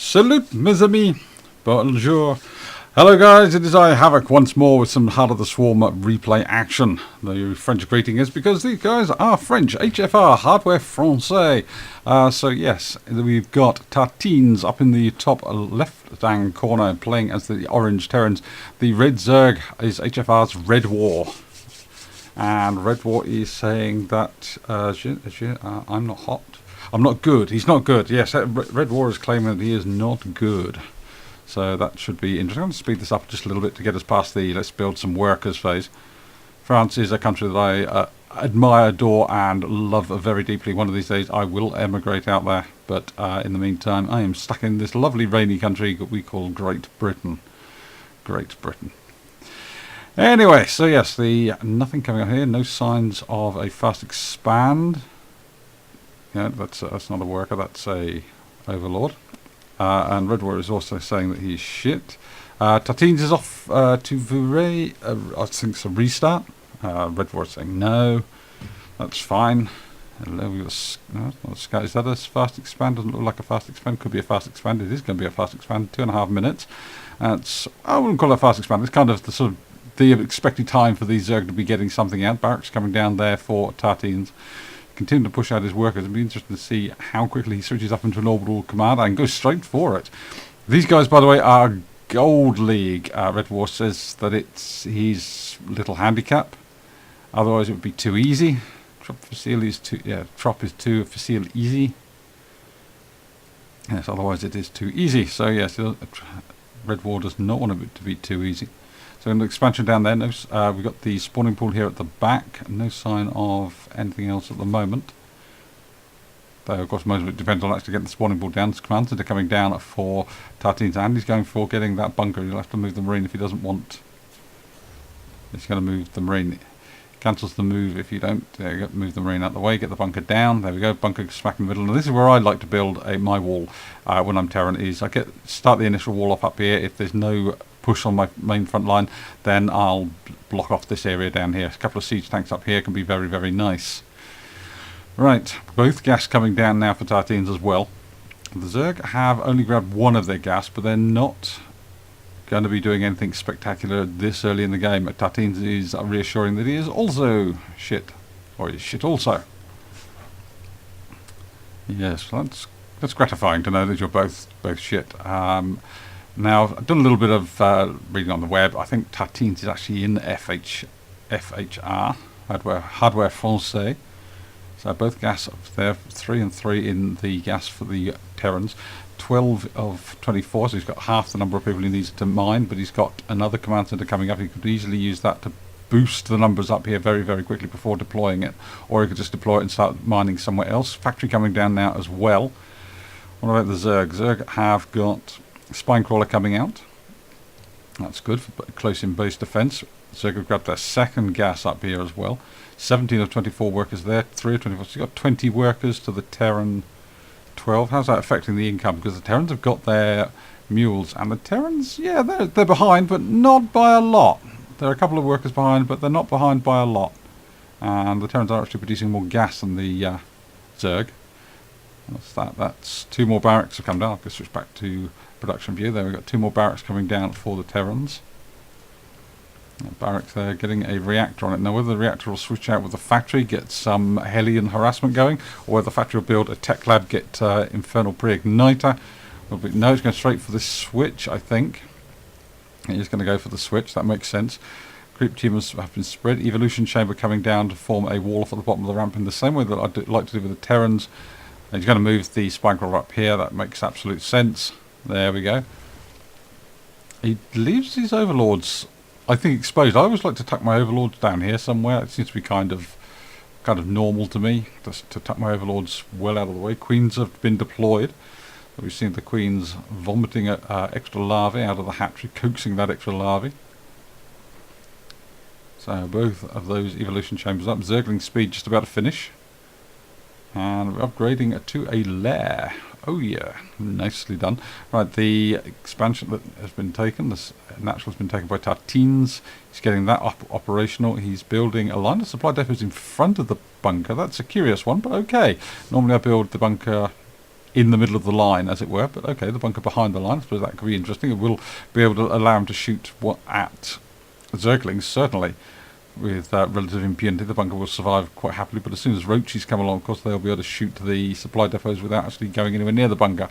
Salut mes amis, bonjour. Hello guys, it is I, Havoc, once more with some Heart of the Swarm replay action. The French greeting is because these guys are French, HFR, Hardware Français. So yes, we've got TarTeens up in the top left-hand corner playing as the Orange Terrans. The Red Zerg is HFR's Redwar. And Redwar is saying that I'm not hot. I'm not good. He's not good. Yes, Redwar is claiming that he is not good. So that should be interesting. I'm going to speed this up just a little bit to get us past the let's build some workers phase. France is a country that I admire, adore and love very deeply. One of these days I will emigrate out there. But in the meantime, I am stuck in this lovely rainy country that we call Great Britain. Great Britain. Anyway, so yes, the nothing coming up here. No signs of a fast expand. Yeah, that's not a worker. That's a overlord. And Redwar is also saying that he's shit. TarTeens is off to Vouray. I think it's a restart. Redwar is saying no. That's fine. Hello, we've got scout. Is that a fast expand? Doesn't look like a fast expand. Could be a fast expand. It is going to be a fast expand. 2.5 minutes. That's, I wouldn't call it a fast expand. It's kind of the sort of the expected time for these Zerg to be getting something out. Barracks coming down there for TarTeens. Continue to push out his workers. It'll be interesting to see how quickly he switches up into an orbital command and goes straight for it. These guys, by the way, are Gold League. Redwar says that it's his little handicap. Otherwise, it would be too easy. Trop facile is too. Yeah, Trop is too facile easy. Yes, otherwise it is too easy. So yes, Redwar does not want it to be too easy. So in the expansion down there, we've got the spawning pool here at the back. No sign of anything else at the moment. Though, of course, most of it depends on actually getting the spawning pool down. The command center coming down for TarTeens, and he's going for getting that bunker. He'll have to move the marine if he doesn't want. He's going to move the marine. Cancels the move if you don't. There you go, move the marine out of the way, get the bunker down. There we go, bunker smack in the middle. And this is where I like to build my wall when I'm Terran. Is I start the initial wall off up here. If there's no push on my main front line, then I'll block off this area down here. A couple of siege tanks up here can be very, very nice. Right, both gas coming down now for TarTeens as well. The Zerg have only grabbed one of their gas, but they're not going to be doing anything spectacular this early in the game. TarTeens is reassuring that he is also shit, or he's shit also. Yes, that's gratifying to know that you're both shit. Now, I've done a little bit of reading on the web. I think TarTeens is actually in FHR, Hardware Français. So both gas up there, 3 and 3 in the gas for the Terrans. 12 of 24, so he's got half the number of people he needs to mine, but he's got another command center coming up. He could easily use that to boost the numbers up here very, very quickly before deploying it. Or he could just deploy it and start mining somewhere else. Factory coming down now as well. What about the Zerg? Zerg have got Spine Crawler coming out. That's good for close-in base defense. Zerg have grabbed their second gas up here as well. 17 of 24 workers there. 3 of 24. So you've got 20 workers to the Terran 12. How's that affecting the income? Because the Terrans have got their mules, and the Terrans, yeah, they're behind, but not by a lot. There are a couple of workers behind, but they're not behind by a lot. And the Terrans are actually producing more gas than the Zerg. What's that? That's 2 more barracks have come down. I'll just switch back to production view. There we've got 2 more barracks coming down for the Terrans. Barracks there getting a reactor on it. Now whether the reactor will switch out with the factory, get some Hellion harassment going, or whether the factory will build a tech lab, get Infernal Pre-Igniter. No, it's going straight for the switch, I think. He's going to go for the switch, that makes sense. Creep tumors have been spread. Evolution chamber coming down to form a wall off at the bottom of the ramp in the same way that I'd like to do with the Terrans. And he's going to move the spine crawler up here, that makes absolute sense. There we go. He leaves his overlords, I think, exposed. I always like to tuck my overlords down here somewhere. It seems to be kind of normal to me, just to tuck my overlords well out of the way. Queens have been deployed. We've seen the queens vomiting extra larvae out of the hatchery, coaxing that extra larvae. So both of those evolution chambers up. Zergling speed just about to finish. And we're upgrading to a lair. Oh yeah, nicely done. Right, the expansion that has been taken, this natural has been taken by TarTeens. He's getting that operational. He's building a line of supply depots in front of the bunker. That's a curious one, but okay. Normally I build the bunker in the middle of the line, as it were. But okay, the bunker behind the line, I suppose that could be interesting. It will be able to allow him to shoot at Zerglings, certainly, with relative impunity. The bunker will survive quite happily, but as soon as roaches come along, of course, they'll be able to shoot the supply depots without actually going anywhere near the bunker.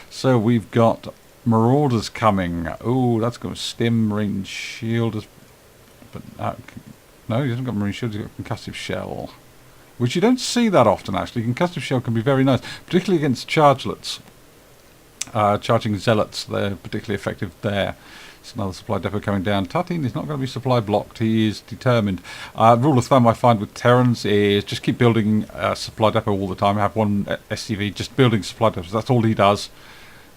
So we've got marauders coming. Oh, that's got a stim, marine shield. But no, he hasn't got marine shield, he's got concussive shell, which you don't see that often, actually. Concussive shell can be very nice, particularly against chargelets. Charging zealots, they're particularly effective there. It's another supply depot coming down. TarTeens is not going to be supply blocked. He is determined. Rule of thumb I find with Terrans is just keep building a supply depot all the time. Have one SCV just building supply depots. That's all he does.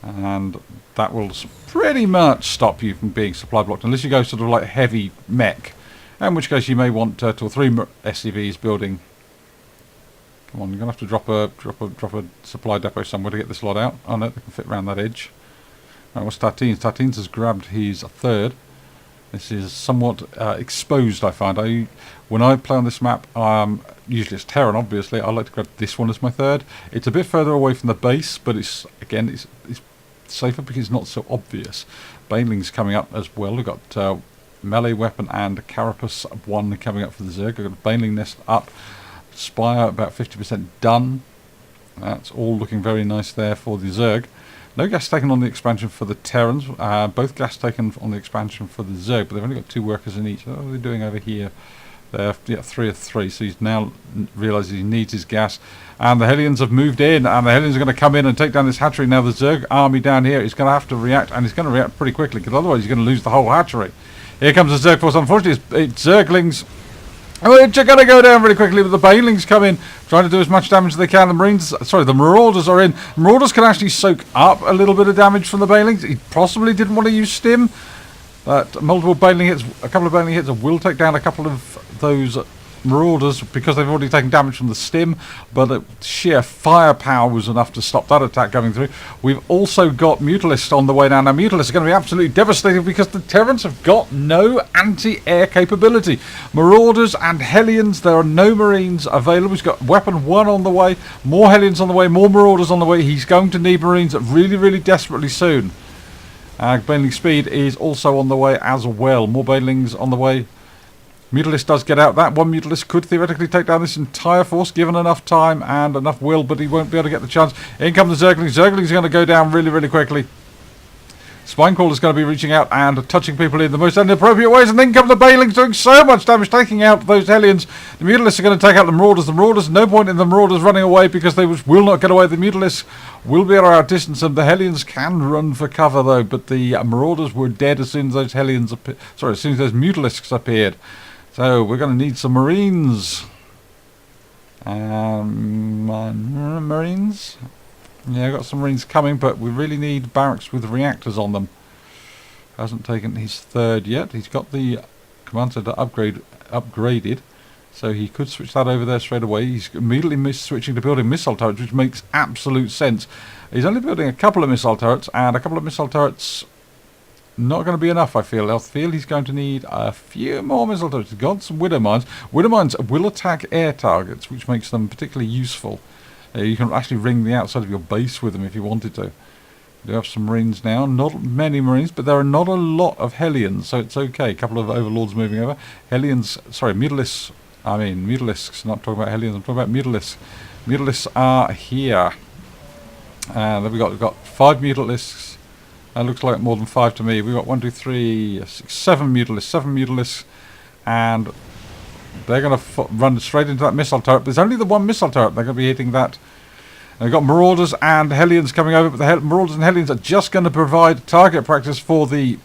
And that will pretty much stop you from being supply blocked, unless you go sort of like heavy mech, in which case you may want 2 or 3 SCVs building. Come on, you're gonna have to drop a supply depot somewhere to get this lot out. Oh no, they can fit around that edge. Right, what's TarTeens? TarTeens has grabbed his third. This is somewhat exposed, I find. When I play on this map, usually it's Terran, obviously. I like to grab this one as my third. It's a bit further away from the base, but it's safer because it's not so obvious. Baneling's coming up as well. We've got melee weapon and carapace 1 coming up for the Zerg. I've got a Baneling nest up. Spire about 50% done. That's all looking very nice there for the Zerg. No gas taken on the expansion for the Terrans. Both gas taken on the expansion for the Zerg, but they've only got 2 workers in each. What are they doing over here? They're 3 of 3, so he's now realises he needs his gas. And the Hellions have moved in, and the Hellions are going to come in and take down this hatchery. Now the Zerg army down here is going to have to react, and he's going to react pretty quickly, because otherwise he's going to lose the whole hatchery. Here comes the Zerg force. Unfortunately, it's Zerglings. Oh, they're going to go down really quickly, but the Banelings come in, trying to do as much damage as they can. The Marauders are in. The Marauders can actually soak up a little bit of damage from the Banelings. He possibly didn't want to use Stim. But multiple Baneling hits, a couple of Baneling hits will take down a couple of those Marauders because they've already taken damage from the Stim, but the sheer firepower was enough to stop that attack going through. We've also got Mutalisks on the way now. Now Mutalisks are going to be absolutely devastating because the Terrans have got no anti-air capability. Marauders and Hellions, there are no Marines available. He's got weapon 1 on the way, more Hellions on the way, more Marauders on the way. He's going to need Marines really, really desperately soon. Baneling speed is also on the way as well. More Banelings on the way. Mutalisk does get out. That one Mutalisk could theoretically take down this entire force, given enough time and enough will, but he won't be able to get the chance. In come the Zerglings. Zerglings are going to go down really, really quickly. Spinecrawler is going to be reaching out and touching people in the most inappropriate ways, and then come the Banelings doing so much damage, taking out those Hellions. The Mutalisks are going to take out the Marauders. The Marauders, no point in the Marauders running away because they will not get away. The Mutalisks will be able to outdistance them. The Hellions can run for cover though, but the Marauders were dead as soon as those Hellions as soon as those Mutalisks appeared. So we're going to need some Marines. Marines? Yeah, I've got some Marines coming, but we really need barracks with reactors on them. Hasn't taken his third yet. He's got the command center upgraded, so he could switch that over there straight away. He's immediately switching to building missile turrets, which makes absolute sense. He's only building a couple of missile turrets, and a couple of missile turrets not going to be enough, I feel. I feel he's going to need a few more missile turrets. He's got some Widow Mines. Widow Mines will attack air targets, which makes them particularly useful. You can actually ring the outside of your base with them if you wanted to. We do have some Marines now. Not many Marines, but there are not a lot of Hellions, so it's okay. A couple of Overlords moving over. Mutalisks. Mutalisks. Not talking about Hellions, I'm talking about Mutalisks. Mutalisks are here. And then we've got 5 Mutalisks. That looks like more than 5 to me. We've got 1, 2, 3, 6, 7 Mutalisks. 7 Mutalisks. And they're going to run straight into that missile turret. There's only the one missile turret. They're going to be hitting that. And we've got Marauders and Hellions coming over, but the Marauders and Hellions are just going to provide target practice for the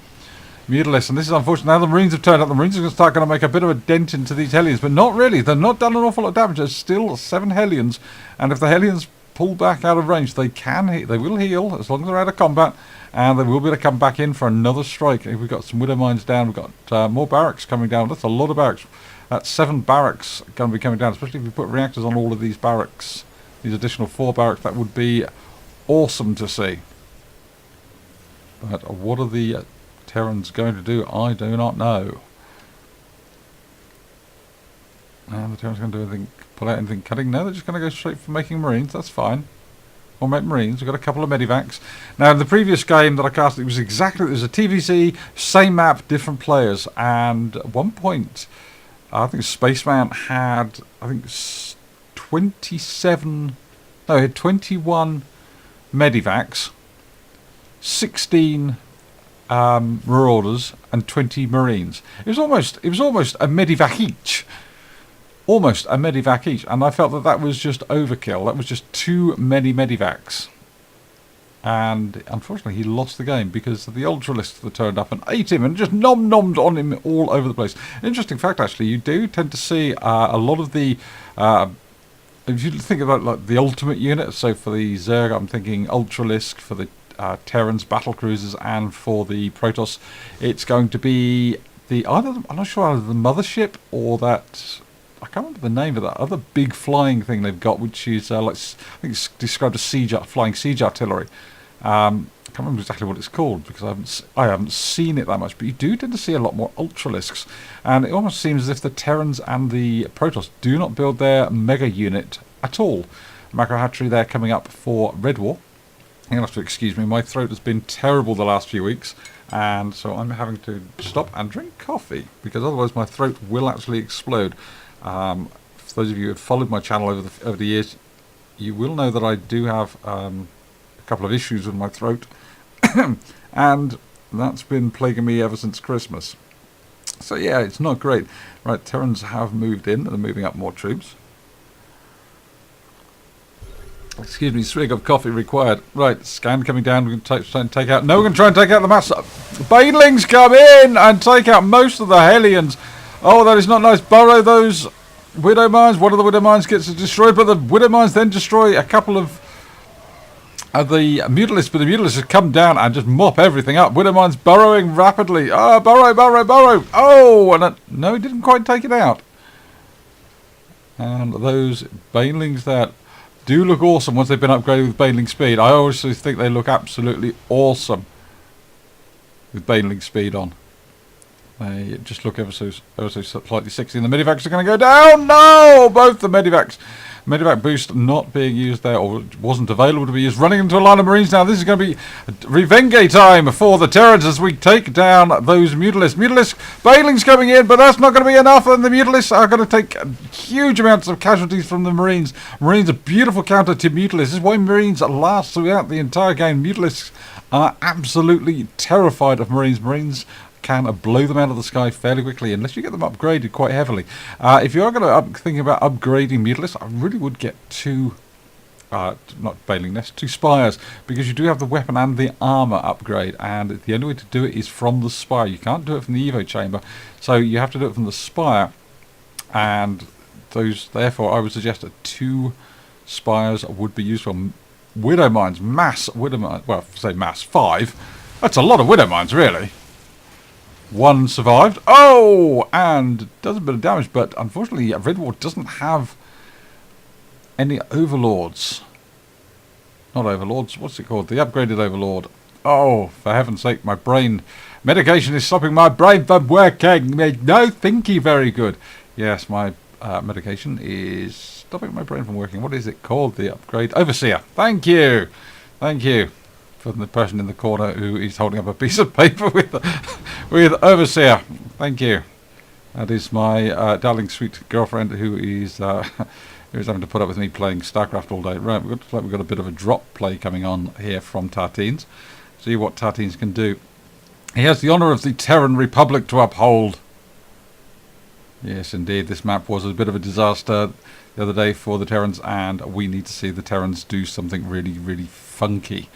Mutalisks. And this is unfortunate. Now the Marines have turned up. The Marines are going to make a bit of a dent into these Hellions, but not really. They've not done an awful lot of damage. There's still 7 Hellions, and if the Hellions pull back out of range, they will heal as long as they're out of combat, and they will be able to come back in for another strike. We've got some Widow Mines down. We've got more barracks coming down. That's a lot of barracks. That's 7 barracks going to be coming down, especially if we put reactors on all of these barracks. These additional 4 barracks, that would be awesome to see. But what are the Terrans going to do? I do not know. And the Terrans going to do anything, pull out anything cutting? No, they're just going to go straight for making Marines. That's fine. More Marines. We've got a couple of medivacs. Now, in the previous game that I cast, it was a TvZ, same map, different players. And at one point, I think Spaceman had, 21 medivacs, 16 marauders, and 20 marines. It was almost a medivac each. Almost a medivac each, and I felt that was just overkill. That was just too many medivacs. And unfortunately, he lost the game because the ultralists that turned up and ate him and just nommed on him all over the place. Interesting fact, actually, you do tend to see a lot of the... if you think about like the ultimate unit, so for the Zerg, I'm thinking Ultralisk, for the Terrans, battle cruisers, and for the Protoss, it's going to be I'm not sure, either the mothership or that... I can't remember the name of that other big flying thing they've got, which is I think it's described as flying siege artillery. I can't remember exactly what it's called because I haven't seen it that much. But you do tend to see a lot more Ultralisks, and it almost seems as if the Terrans and the Protoss do not build their mega unit at all. Macro hatchery there coming up for Redwar. You'll have to excuse me, my throat has been terrible the last few weeks, and so I'm having to stop and drink coffee because otherwise my throat will actually explode. For those of you who have followed my channel over the years, you will know that I do have a couple of issues with my throat, and that's been plaguing me ever since Christmas. So yeah, it's not great. Right, Terrans have moved in and are moving up more troops. Excuse me, swig of coffee required. Right, scan coming down. We're going to try and take out... No, we're going to try and take out the mass... Banelings come in and take out most of the Hellions. Oh, that is not nice. Burrow those Widow Mines. One of the Widow Mines gets destroyed, but the Widow Mines then destroy a couple of the Mutalisks. But the Mutalisks have come down and just mop everything up. Widow Mines burrowing rapidly. Oh, burrow. Oh, and no, he didn't quite take it out. And those Banelings there do look awesome once they've been upgraded with Baneling speed. I always think they look absolutely awesome with Baneling speed on. They just look ever so slightly sexy. And the medivacs are going to go down. No! Both the medivacs. Medivac boost not being used there, or wasn't available to be used. Running into a line of Marines now. This is going to be revenge time for the Terrans as we take down those Mutalisks. Banelings coming in, but that's not going to be enough. And the Mutalisks are going to take huge amounts of casualties from the Marines. Marines are beautiful counter to Mutalisks. This is why Marines last throughout the entire game. Mutalisks are absolutely terrified of Marines. Marines can blow them out of the sky fairly quickly unless you get them upgraded quite heavily. If you are going to think about upgrading Mutalisks, I really would get two spires, because you do have the weapon and the armor upgrade, and the only way to do it is from the spire. You can't do it from the Evo chamber, so you have to do it from the spire, and therefore I would suggest that 2 spires would be used for Widow Mines, mass Widow Mines. Well, say mass 5. That's a lot of Widow Mines, really. 1 survived. Oh, and does a bit of damage, but unfortunately Redwar doesn't have any overlords. Not overlords, what's it called? The upgraded overlord. Oh, for heaven's sake, my brain. Medication is stopping my brain from working. No thinky very good. Yes, my medication is stopping my brain from working. What is it called? The upgrade? Overseer. Thank you. Thank you. From the person in the corner who is holding up a piece of paper with Overseer. Thank you. That is my darling sweet girlfriend who is having to put up with me playing Starcraft all day. Right, we've got a bit of a drop play coming on here from TarTeens. See what TarTeens can do. He has the honour of the Terran Republic to uphold. Yes, indeed, this map was a bit of a disaster the other day for the Terrans, and we need to see the Terrans do something really, really funky.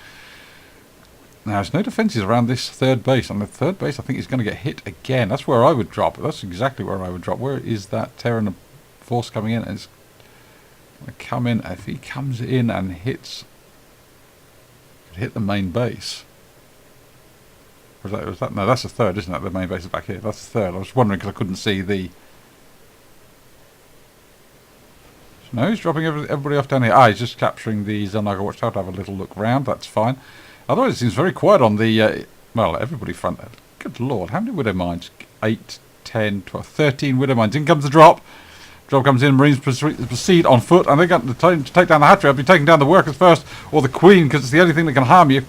Now, there's no defences around this 3rd base. And the 3rd base, I think, is going to get hit again. That's where I would drop. That's exactly where I would drop. Where is that Terran force coming in? It's going to come in. If he comes in and hit the main base. Was that? No, that's the 3rd, isn't it? The main base is back here. That's the 3rd. I was wondering because I couldn't see the... No, he's dropping everybody off down here. Ah, he's just capturing the Zelnaga Watchtower to have a little look round. That's fine. Otherwise, it seems very quiet on the, everybody front. Good lord, how many Widow Mines? 8, 10, 12, 13 Widow Mines. In comes the drop. Job comes in, Marines proceed on foot, and they're going to take down the hatchery. I'll be taking down the workers first, or the Queen, because it's the only thing that can harm you.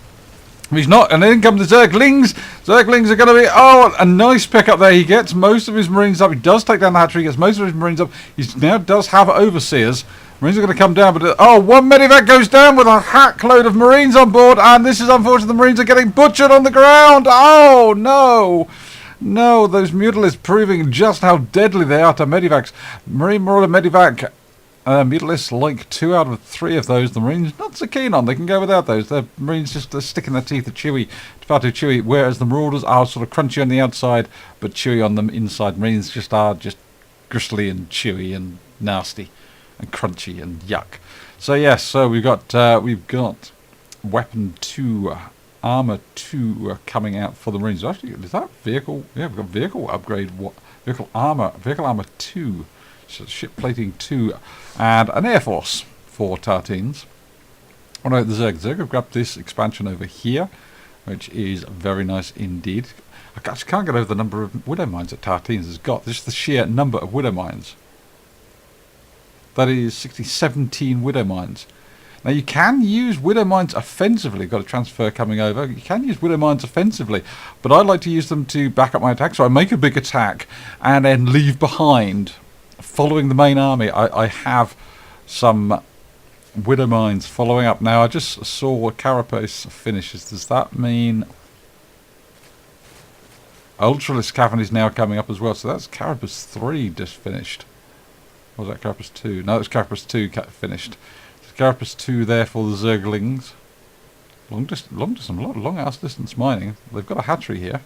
If he's not, and then come the Zerglings. Zerglings are going to be, oh, a nice pickup there. He gets most of his Marines up. He does take down the hatchery. He gets most of his Marines up. He now does have overseers. Marines are going to come down, but oh, one medevac goes down with a hack load of Marines on board, and this is unfortunate. The Marines are getting butchered on the ground. Oh, no. No, those mutilaries proving just how deadly they are to medivacs. Marine Marauder medivac mutalists like 2 out of 3 of those. The Marines not so keen on. They can go without those. The Marines just sticking their teeth are chewy, far too chewy. Whereas the Marauders are sort of crunchy on the outside, but chewy on the inside. Marines just are just gristly and chewy and nasty and crunchy and yuck. So yes, so we've got weapon 2. Armor 2 coming out for the Marines. Actually, is that vehicle? Yeah, we've got vehicle upgrade. Vehicle armor 2. So ship plating 2, and an Air Force for TarTeens. Oh no, the Zerg have grabbed this expansion over here, which is very nice indeed. I just can't get over the number of Widow Mines that TarTeens has got. Just the sheer number of Widow Mines. That is 17 Widow Mines. Now you can use Widow Mines offensively. Got a transfer coming over. You can use Widow Mines offensively, but I like to use them to back up my attack. So I make a big attack and then leave behind, following the main army. I have some Widow Mines following up. Now I just saw Carapace finishes. Does that mean Ultralisk Cavern is now coming up as well? So that's Carapace 3 just finished. Or was that Carapace 2? No, it's Carapace 2 finished. Carapace 2 there for the Zerglings. Long ass distance mining. They've got a hatchery here.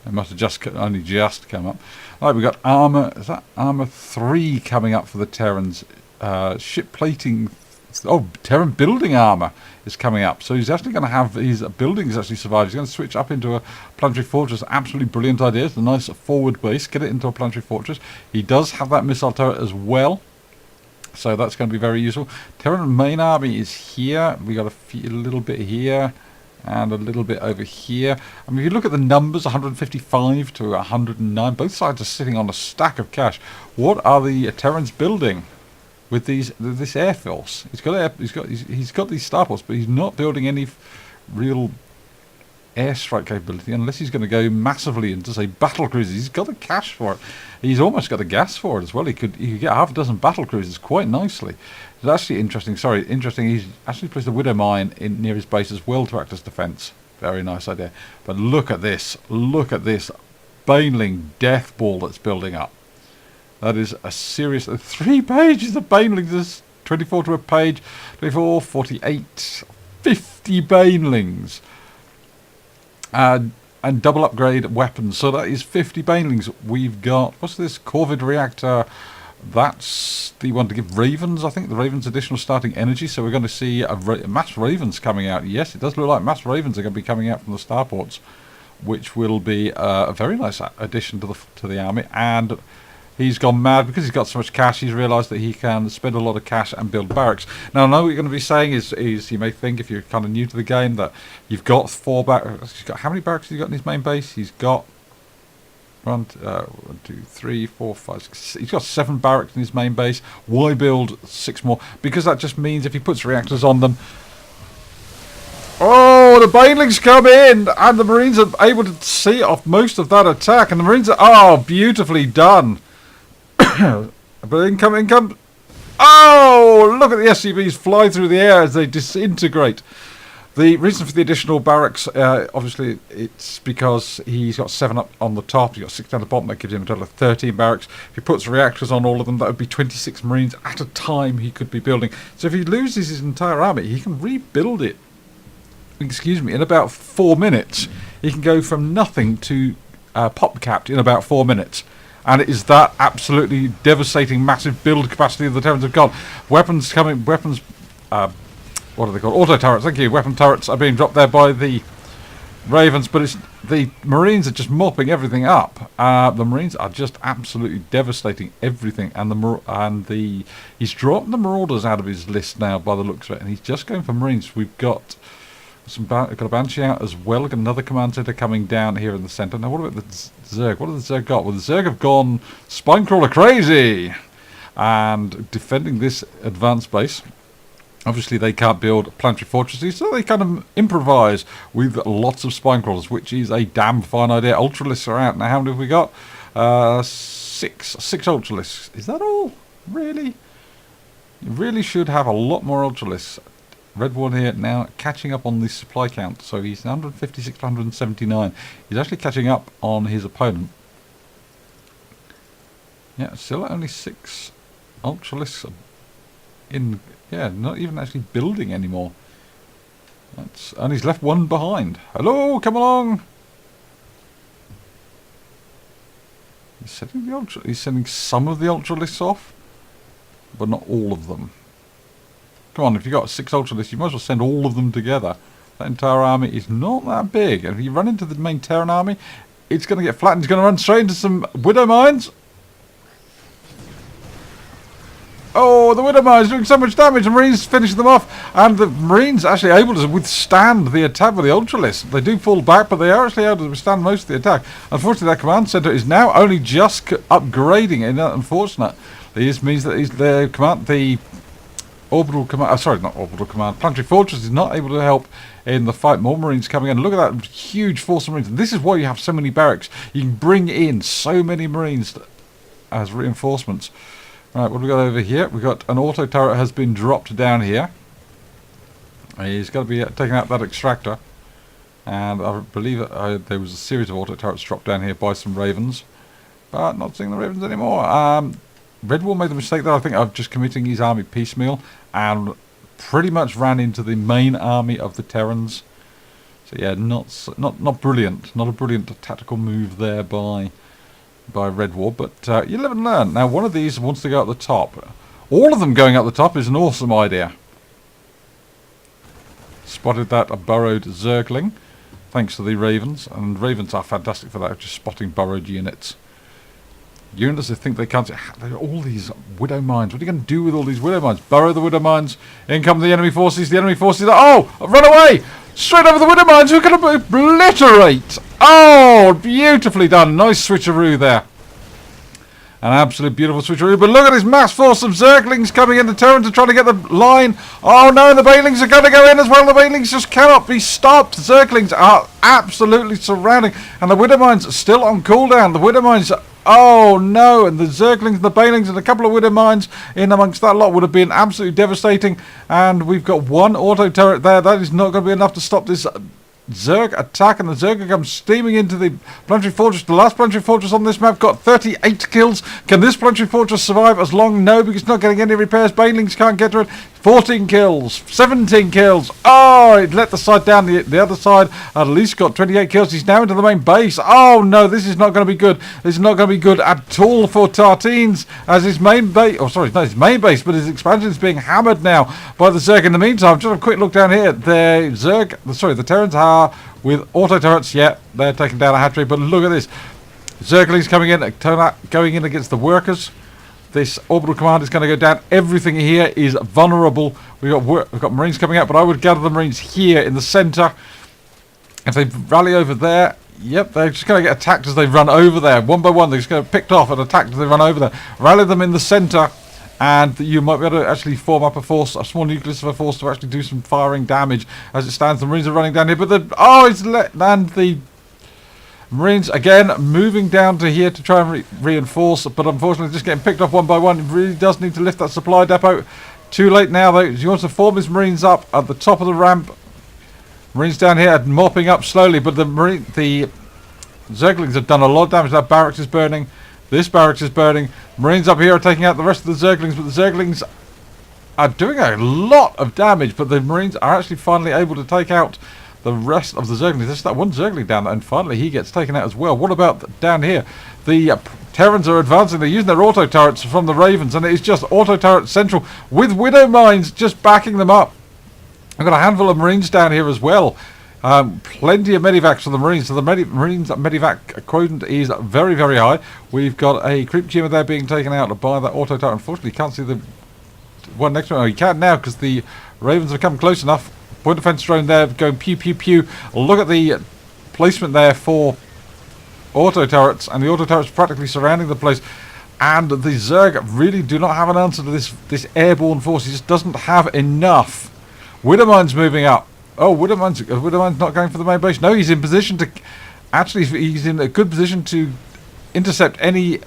They must have only just come up. Right, we've got armor. Is that armor 3 coming up for the Terrans? Ship plating. Oh, Terran building armor is coming up. So he's actually going to have his buildings actually survive. He's going to switch up into a planetary fortress. Absolutely brilliant idea. It's a nice forward base. Get it into a planetary fortress. He does have that missile turret as well. So that's going to be very useful. Terran main army is here. We got a little bit here and a little bit over here. I mean, if you look at the numbers, 155 to 109, both sides are sitting on a stack of cash. What are the Terrans building with this air force? He's got these starports, but he's not building any real airstrike capability unless he's going to go massively into, say, battle cruisers. He's got the cash for it. He's almost got the gas for it as well. He could get half a dozen battle cruisers quite nicely. It's actually interesting. He's actually placed a Widow Mine near his base as well to act as defence. Very nice idea. But look at this. Look at this Baneling death ball that's building up. That is a serious 3 pages of Banelings. There's 24 to a page. 24, 48, 50 Banelings. And double upgrade weapons. So that is 50 Banelings. We've got, what's this? Corvid reactor. That's the one to give Ravens, I think. The Ravens additional starting energy. So we're going to see mass Ravens coming out. Yes, it does look like mass Ravens are going to be coming out from the starports, which will be a very nice addition to the army. And he's gone mad because he's got so much cash. He's realised that he can spend a lot of cash and build barracks. Now, I know what you're going to be saying is you may think, if you're kind of new to the game, that you've got 4 barracks. He's got, how many barracks has he got in his main base? He's got 1, 2, 3, 4, 5, 6. He's got 7 barracks in his main base. Why build 6 more? Because that just means if he puts reactors on them. Oh, the Banelings come in, and the Marines are able to see off most of that attack, and the Marines are beautifully done. But income. Oh, look at the SCVs fly through the air as they disintegrate. The reason for the additional barracks, obviously, it's because he's got 7 up on the top, he's got 6 down the bottom. That gives him a total of 13 barracks. If he puts reactors on all of them, that would be 26 Marines at a time he could be building. So if he loses his entire army, he can rebuild it, in about 4 minutes. He can go from nothing to pop capped in about 4 minutes. And it is that absolutely devastating, massive build capacity that the Terrans have got. Weapons coming, what are they called? Auto turrets, thank you. Weapon turrets are being dropped there by the Ravens, but it's the Marines are just mopping everything up. The Marines are just absolutely devastating everything, and he's dropped the Marauders out of his list now by the looks of it, and he's just going for Marines. We've got got a Banshee out as well. Got another command center coming down here in the center. Now, what about the Zerg? What have the Zerg got? Well, the Zerg have gone Spinecrawler crazy and defending this advanced base. Obviously, they can't build planetary fortresses, so they kind of improvise with lots of Spinecrawlers, which is a damn fine idea. Ultralisks are out. Now, how many have we got? Six Ultralisks. Is that all? Really? You really should have a lot more Ultralisks. Redwar here now catching up on the supply count. So he's 156 to 179. He's actually catching up on his opponent. Yeah, still only 6 Ultralisks in... Yeah, not even actually building anymore. And he's left one behind. Hello, come along! He's sending some of the Ultralisks off, but not all of them. Come on, if you've got 6 Ultralisks, you might as well send all of them together. That entire army is not that big. And if you run into the main Terran army, it's going to get flattened. It's going to run straight into some Widow Mines. Oh, the Widow Mines doing so much damage. The Marines finishing them off. And the Marines actually able to withstand the attack with the Ultralisks. They do fall back, but they are actually able to withstand most of the attack. Unfortunately, that command center is now only just upgrading. And unfortunately, this means that the orbital command, sorry, not orbital command, planetary fortress is not able to help in the fight. More Marines coming in. Look at that huge force of Marines. And this is why you have so many barracks. You can bring in so many Marines as reinforcements. Right, what have we got over here? We've got an auto turret has been dropped down here. He's got to be taking out that extractor. And I believe there was a series of auto turrets dropped down here by some Ravens. But not seeing the Ravens anymore. Redwar made the mistake there, I think, of just committing his army piecemeal. And pretty much ran into the main army of the Terrans. So yeah, not brilliant. Not a brilliant tactical move there by Redwar, but you live and learn. Now, one of these wants to go up the top. All of them going up the top is an awesome idea. Spotted that a burrowed Zergling, thanks to the Ravens, and Ravens are fantastic for that, just spotting burrowed units. Units, they think they can't... All these Widow Mines. What are you going to do with all these Widow Mines? Burrow the Widow Mines. In come the enemy forces. The enemy forces are... Oh! Run away! Straight over the Widow Mines. We're going to obliterate! Oh! Beautifully done. Nice switcheroo there. An absolute beautiful switcheroo. But look at this mass force of Zerglings coming in. The Terrans are trying to get the line. Oh no, the Banelings are going to go in as well. The Banelings just cannot be stopped. Zerglings are absolutely surrounding. And the Widow Mines are still on cooldown. The Widow Mines... Oh no, and the Zerglings and the Banelings and a couple of Widow Mines in amongst that lot would have been absolutely devastating. And we've got one auto turret there. That is not going to be enough to stop this Zerg attack, and the Zerg comes steaming into the planetary fortress. The last planetary fortress on this map got 38 kills. Can this planetary fortress survive as long? No, because it's not getting any repairs. Banelings can't get to it. 14 kills, 17 kills. Oh, it let the side down. The other side at least got 28 kills. He's now into the main base. Oh no, this is not going to be good. This is not going to be good at all for TarTeens, as his main base, oh sorry, not his main base, but his expansion is being hammered now by the Zerg. In the meantime, just a quick look down here. The Terrans are with auto turrets. Yeah, they're taking down a hatchery, but look at this. Zerglings coming in, going in against the workers. This orbital command is going to go down. Everything here is vulnerable. We've got Marines coming out, but I would gather the Marines here in the centre. If they rally over there, yep, they're just going to get attacked as they run over there. One by one, they're just going to picked off and attacked as they run over there. Rally them in the centre, and you might be able to actually form up a force, a small nucleus of a force to actually do some firing damage. As it stands, the Marines are running down here, but the Marines again moving down to here to try and reinforce, but unfortunately just getting picked off one by one. It really does need to lift that supply depot. Too late now though. He wants to form his Marines up at the top of the ramp. Marines down here are mopping up slowly, but the Zerglings have done a lot of damage. That barracks is burning. This barracks is burning. Marines up here are taking out the rest of the Zerglings, but the Zerglings are doing a lot of damage, but the Marines are actually finally able to take out the rest of the Zerglings. There's that one Zergling down there, and finally he gets taken out as well. What about down here? The Terrans are advancing. They're using their auto turrets from the Ravens, and it is just auto turret central with Widow Mines just backing them up. I've got a handful of Marines down here as well. Plenty of medivacs for the Marines. So the Marines medivac quotient is very, very high. We've got a creep tumor there being taken out by that auto turret. Unfortunately, you can't see the one next to it. Oh, you can now because the Ravens have come close enough. point defense drone there going pew pew pew. Look at the placement there for auto turrets, and the auto turrets practically surrounding the place. And the Zerg really do not have an answer to this airborne force. He just doesn't have enough. Widowmine's moving up. Oh, Widowmine's not going for the main base. No, he's in position to... Actually, he's in a good position to intercept any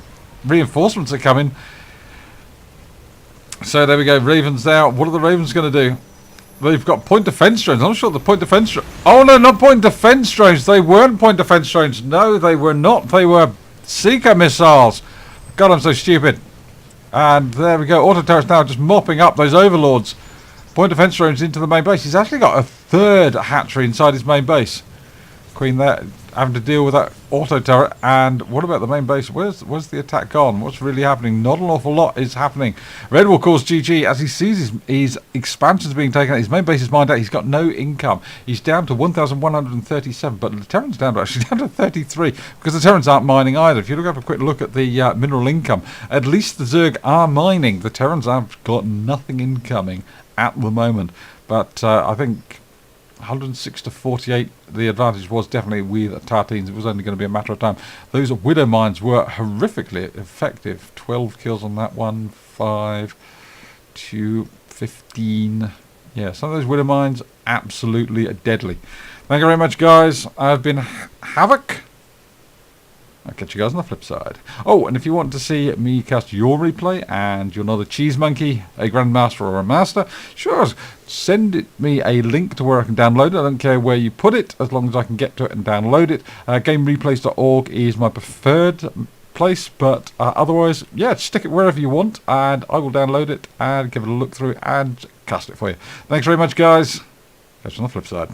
reinforcements that come in. So there we go. Ravens there. What are the Ravens going to do? They've got point defense drones. I'm not sure the point defense... Oh, no, not point defense drones. They weren't point defense drones. No, they were not. They were Seeker missiles. God, I'm so stupid. And there we go. Auto turrets now just mopping up those overlords. Point defense drones into the main base. He's actually got a third hatchery inside his main base. Queen there having to deal with that auto turret. And what about the main base? Where's the attack gone? What's really happening? Not an awful lot is happening. Redwar calls GG as he sees his expansions being taken out. His main base is mined out. He's got no income. He's down to 1,137, but the Terran's down to 33 because the Terrans aren't mining either. If you have a quick look at the mineral income, at least the Zerg are mining. The Terrans have got nothing incoming at the moment. But I think 106 to 48, the advantage was definitely with TarTeens. It was only going to be a matter of time. Those Widow Mines were horrifically effective. 12 kills on that one, 5 to 15. Yeah, some of those Widow Mines, absolutely deadly. Thank you very much, guys. I've been Havoc. I'll catch you guys on the flip side. Oh, and if you want to see me cast your replay and you're not a cheese monkey, a grandmaster or a master, sure, send me a link to where I can download it. I don't care where you put it, as long as I can get to it and download it. GameReplays.org is my preferred place, but otherwise, yeah, stick it wherever you want, and I will download it and give it a look through and cast it for you. Thanks very much, guys. Catch you on the flip side.